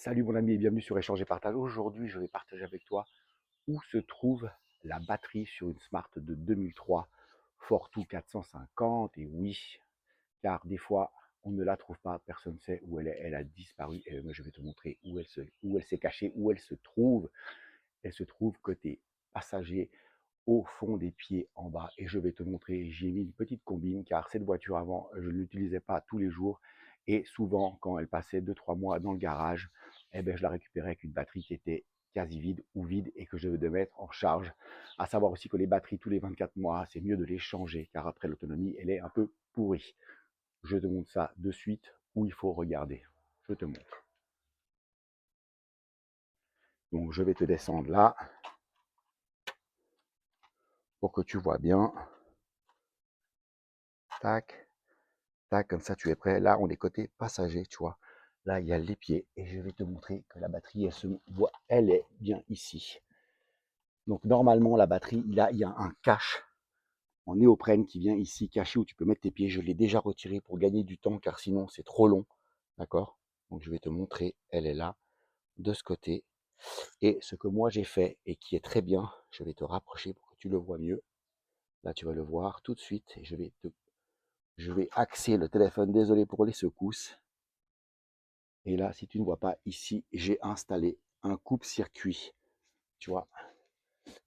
Salut mon ami et bienvenue sur Échange et Partage. Aujourd'hui, je vais partager avec toi où se trouve la batterie sur une Smart de 2003 Fortwo 450. Et oui, car des fois, on ne la trouve pas, personne ne sait où elle est, elle a disparu. Et moi, je vais te montrer où elle s'est cachée, où elle se trouve. Elle se trouve côté passager, au fond des pieds en bas. Et je vais te montrer, j'ai mis une petite combine car cette voiture avant, je ne l'utilisais pas tous les jours. Et souvent, quand elle passait 2 3 mois dans le garage, eh ben, je la récupérais avec une batterie qui était quasi vide ou vide et que je devais mettre en charge. À savoir aussi que les batteries, tous les 24 mois, c'est mieux de les changer car après l'autonomie, elle est un peu pourrie. Je te montre ça de suite où il faut regarder. Je te montre. Donc, je vais te descendre là pour que tu vois bien. Tac. Tac, comme ça tu es prêt. Là, on est côté passager, tu vois. Là, il y a les pieds et je vais te montrer que la batterie, elle se voit, elle est bien ici. Donc normalement, la batterie, il y a un cache en néoprène qui vient ici caché où tu peux mettre tes pieds. Je l'ai déjà retiré pour gagner du temps car sinon c'est trop long. D'accord? Donc je vais te montrer, elle est là, de ce côté. Et ce que moi j'ai fait et qui est très bien, je vais te rapprocher pour que tu le vois mieux. Là, tu vas le voir tout de suite et je vais axer le téléphone. Désolé pour les secousses. Et là, si tu ne vois pas, ici, j'ai installé un coupe-circuit. Tu vois,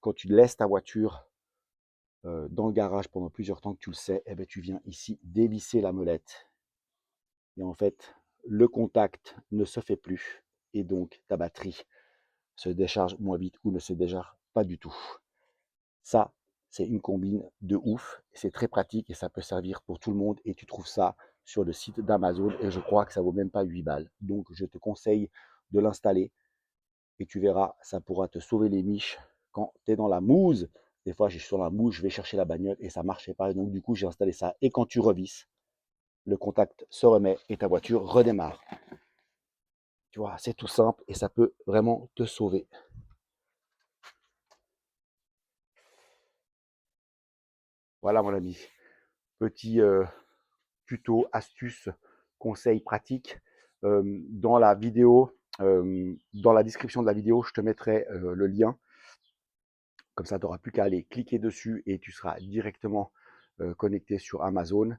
quand tu laisses ta voiture dans le garage pendant plusieurs temps que tu le sais, eh ben, tu viens ici dévisser la molette. Et en fait, le contact ne se fait plus. Et donc, ta batterie se décharge moins vite ou ne se décharge pas du tout. Ça, c'est une combine de ouf. C'est très pratique et ça peut servir pour tout le monde. Et tu trouves ça sur le site d'Amazon. Et je crois que ça vaut même pas 8 balles. Donc, je te conseille de l'installer. Et tu verras, ça pourra te sauver les miches quand tu es dans la mouuse. Des fois, je suis sur la mouuse, je vais chercher la bagnole et ça ne marchait pas. Et donc, du coup, j'ai installé ça. Et quand tu revisses, le contact se remet et ta voiture redémarre. Tu vois, c'est tout simple et ça peut vraiment te sauver. Voilà, mon ami. Petit tuto, astuce, conseil pratique. Dans la vidéo, dans la description de la vidéo, je te mettrai le lien. Comme ça, tu n'auras plus qu'à aller cliquer dessus et tu seras directement connecté sur Amazon.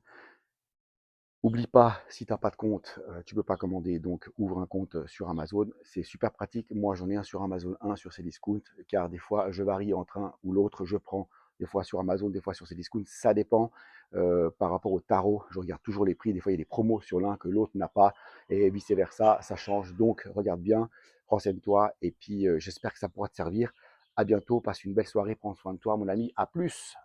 Oublie pas, si tu n'as pas de compte, tu ne peux pas commander, donc ouvre un compte sur Amazon. C'est super pratique. Moi, j'en ai un sur Amazon, un sur Cdiscount, car des fois, je varie entre un ou l'autre. Je prends des fois sur Amazon, des fois sur Cdiscount. Ça dépend par rapport au tarot. Je regarde toujours les prix. Des fois, il y a des promos sur l'un que l'autre n'a pas et vice-versa. Ça change. Donc, regarde bien, renseigne-toi et puis j'espère que ça pourra te servir. À bientôt. Passe une belle soirée. Prends soin de toi, mon ami. À plus.